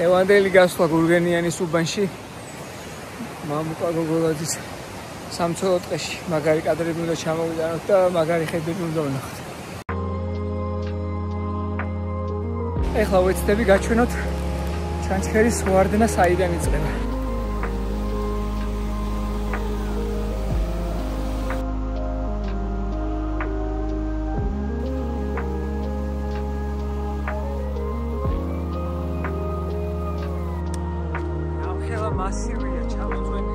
Evandeli gasla Gurgenიანის უბანში. Მამუკა გოგოლაძის სამწუხაროდ ტყეში მაგარი კადრები უნდა ჩამოვიდანოთ და მაგარი ხედები უნდა ვნახოთ. ეხლა ვეცდები გაჩვენოთ ჩანჩქერის ვარდნა საიდან იწყება. მასივია ჩამოწვენი.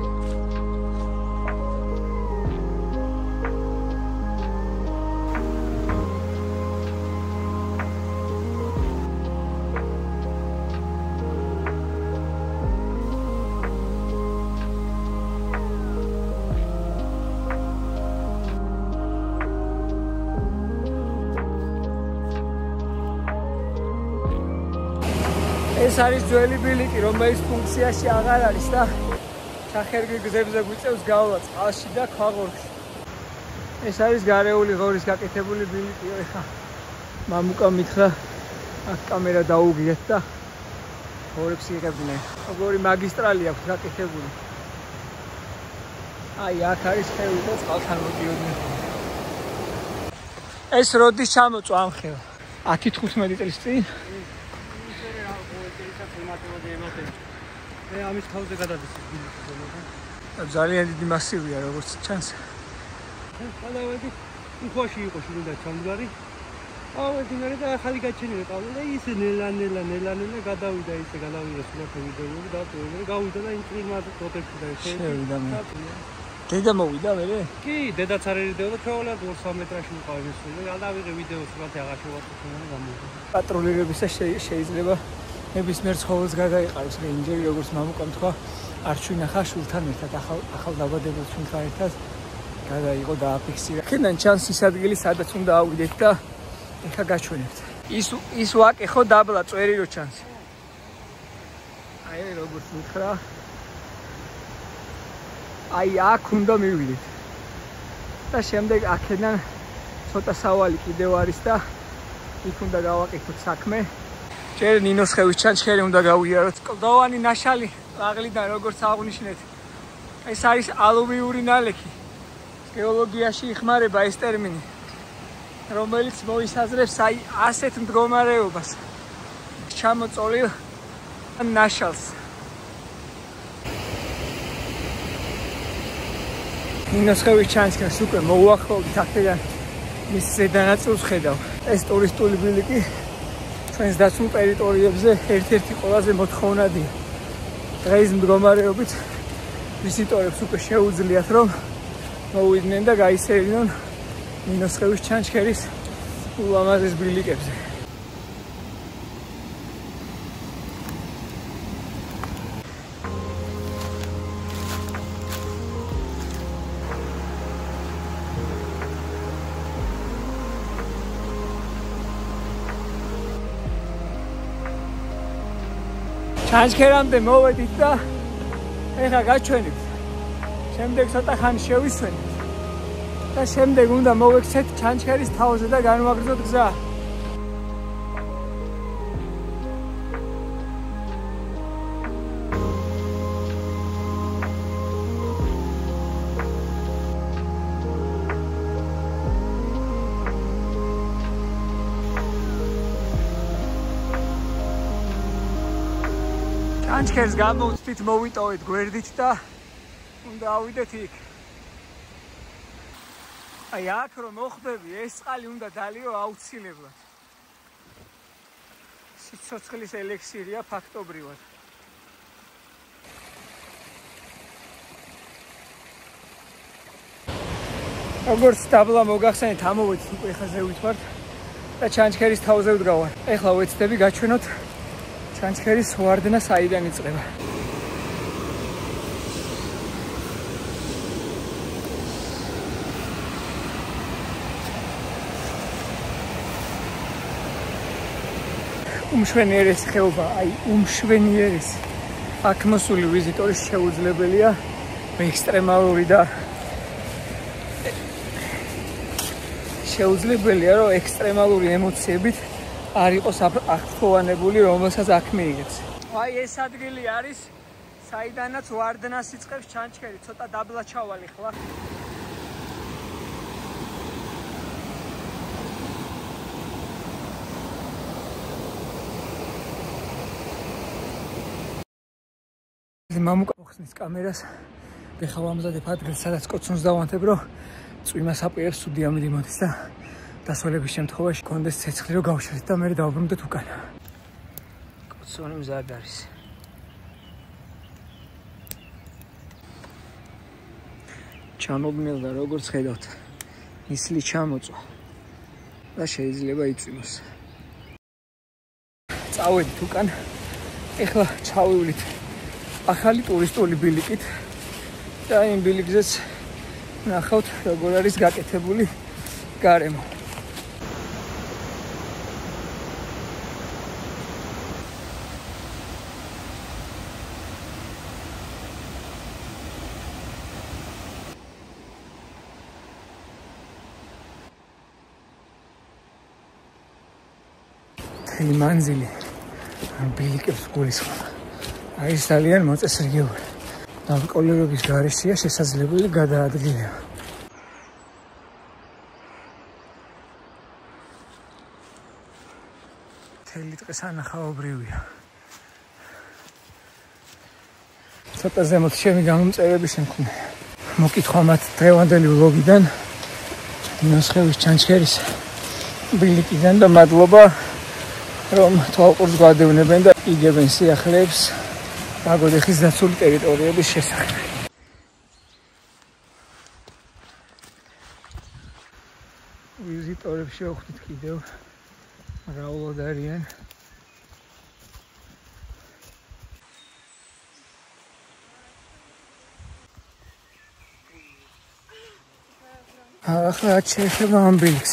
ეს არის ძველი ბილიკი, რომელიც ფუნქციაში აღარ არის და ჩახერგილ გზებზე გვიწევს გავლა წყალში და ქვაღორში. ეს არის გარეული ღორის გაკეთებული ბილიკი. ეხლა მამუკა მითხრა აქ კამერა დაუგიათ და ღორებს იღებდნენ. როგორი მაგისტრალი აქვს გაკეთებული. აი აქ არის ხევი და წყალთან მოდიოდნენ. ეს როდის ჩამოწვა ამ ხევა? 10-15 წლის წინ. ამის თავზე გადადის. ძალიან დიდი მასივია როგორც ჩანს. გადავედი უხვაში იყო შვილდა ჩამდგარი. ავედი მე და ახალი გაჩენილი ყავდა და ისე ნელა გადავიდა ისე გადავიდა სულათა ვიდეოები და გავიდა და იმ წილმად პროტექტი და ესე. შევიდა მე. დედა მოვიდა მე? კი, დედაც არ ერიდეოდა თეორიულად 2-3 მეტრაში მიყავდა სულ. გადავიღე ვიდეოს სულათა აღარ შევატყობ და გამოვიდა. პატრულირებისა შეიძლება ნებისმიერ ცხოველს გადაიყაროს რეინჯერი, როგორც მამუკამ თქვა, არ ჩვინახა შულთან ერთად, ახალ დაბადებულ შულთან ერთად გადაიყო და აფიქსირა. აქედან ჩანს ის ადგილი, სადაც უნდა ავიდეთ და ეხა გაჩვენებთ. ის ვაკე ხო დაბლა წვერი რო ჩანს. აი როგორც მითხრა. აი აქ უნდა მივიდეთ. და შემდეგ აქედან ცოტა სავალი კიდევ არის და იქ უნდა გავაკეთოთ საქმე. ჯერ ნინოს ხევის ჩანჩქერი უნდა გავიაროთ. კლდოვანი ნაშალი აღლიდან როგორც აღნიშნეთ. ეს არის ალუვიური ნალექი. გეოლოგიაში იხმარება ეს ტერმინი, რომელიც მოისაზრებს აი ასეთ მდგომარეობას. ჩამოწოლილ ნაშალს. ნინოს ხევის ჩანჩქერს უკვე მოვუახლოვდით აქედან მის ზედანაწილს ხედავ. ეს ტურისტული ბილიკი ჩვენს დაცულ ტერიტორიებზე ერთ-ერთი ყველაზე მოთხოვნადია. დღეის მდგომარეობით ვიზიტორებს უკვე შეუძლიათ რომ მოვიდნენ და გაისერინონ ნინოს ხევის ჩანჩქერის ულამაზეს ბილიკებზე. ჩანჩქერამდე მოვედით და ეხლა გაჩვენებთ. შემდეგ ცოტა ხანი შევისვენით და შემდეგ უნდა მოვექცეთ ჩანჩქერის თავზე და განვაგრძოთ გზა. ჩანჩქერს გამოვწვით, მოვიტოვეთ გვერდით და უნდა ავიდეთ იქ. აი აქ რომ მოხდები, ეს წყალი უნდა დალიო აუცილებლად. სიცოცხლის ელექსირია ფაქტობრივად. როგორც დაბლა მოგახსენეთ, ამოვეცით უკვე ხა ზევით ვართ და ჩანჩქერის თავზე ვდგავარ. ეხლა ვეცდები გაჩვენოთ ჩანჩქერის ვარდნა საიდან იწყება. უმშვენიერესი ხეობა, აი უმშვენიერესი. აქ მოსული ვიზიტორის შეუძლებელია ექსტრემალური და შეუძლებელია რომ ექსტრემალური ემოციებით არ იყოს ახლოვანებული, რომელსაც აქ მიიღებს. აი ეს ადგილი არის, საიდანაც ვარდნას იწყებს ჩანჩქერი, ცოტა დაბლა ჩავალ ახლა. მამუკა მოხსნის კამერას. ეხლა ვამზადებ ადგილს, სადაც კოცონს დავანთებ, რომ წვიმას აპირებს ცუდი ამიდიმოდეს და დასვალების შემთხვევაში კონდეს ცეცხლი, რომ გავშერეთ და მე დავბრუნდეთ უკან. კოცონი მზად არის. ჩამოგმილდა როგორც ხედავთ, ნისლი ჩამოწვა და შეიძლება იწვიმოს. წავედით უკან. ეხლა ჩავივლით ახალი ტურისტული ბილიკით და იმ ბილიკზეც ნახავთ როგორ არის გაკეთებული გარემო. თელი მანძილი ბილიკებს გულისხმობა. არის ძალიან მოწესრიგებული. დამკოლერობის გარეშეა შესაძლებელი გადაადგილება. თელი დღე სანახაობრივია. ცოტა ზემოთ ჩემი გამომწერები შემქმნია. მოკითხვა მათ დღევანდელი ვლოგიდან, ნინოსხევის ჩანჩქერის ბილიკიდან და მადლობა, რომ თვალყურს გვადევნებენ და იგებენ სიახლეებს აგოდეხის დაცული ტერიტორიების შესახებ. ვიზიტორებს შევხვდით კიდევ მრავლად არიან. ახლა შეიძლება ამ ბილიკს.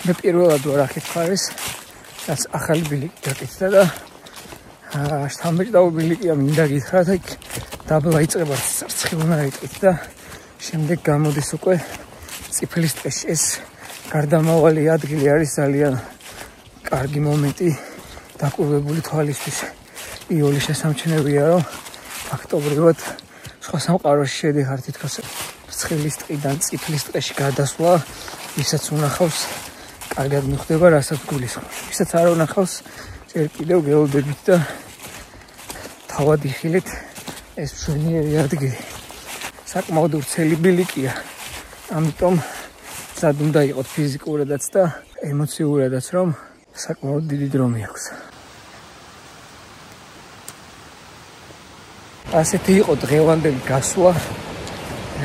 მე პირველად ვარ აქეთ ხარის, რაც ახალი ბილიკი გაკეთდა და შთამბეჭდავი ბილიკია მინდა გითხრა და იქ დაბლა იწყება სარცხი უნდა იტყვით და შემდეგ გამოდის უკვე წიფლის ტყეში. ეს გარდამავალი ადგილი არის ძალიან კარგი მომენტი დაკვირვებული თვალისთვის. იოლი შესამჩნევია, რომ ფაქტობრივად სხვა სამყაროში შედიხარ თითქოს ცხილის ტყიდან წიფლის ტყეში გადასვლა, ვისაც უნახავს კარგად მიხვდება, რასაც გულისხმობს. ვისაც არ უნახავს, ჯერ კიდევ გეოლდებით და თავად იხილეთ ეს მშვენიერი ადგილი. საკმაოდ ვრცელი ბილიკია, ამიტომ მზად უნდა იყოთ ფიზიკურადაც და ემოციურადაც, რომ საკმაოდ დიდი დრომი აქვს. ასეთი იყო დღევანდელი გასვლა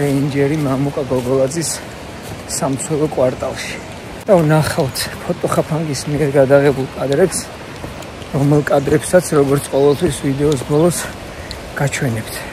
რეინჯერი მამუკა გოგოლაძის სამცველო კვარტალში. და ვნახავთ ფოტოხაფანგის მიერ გადაღებულ კადრებს, რომელ კადრებსაც როგორც ყოველთვის ვიდეოს ბოლოს გაჩვენებთ.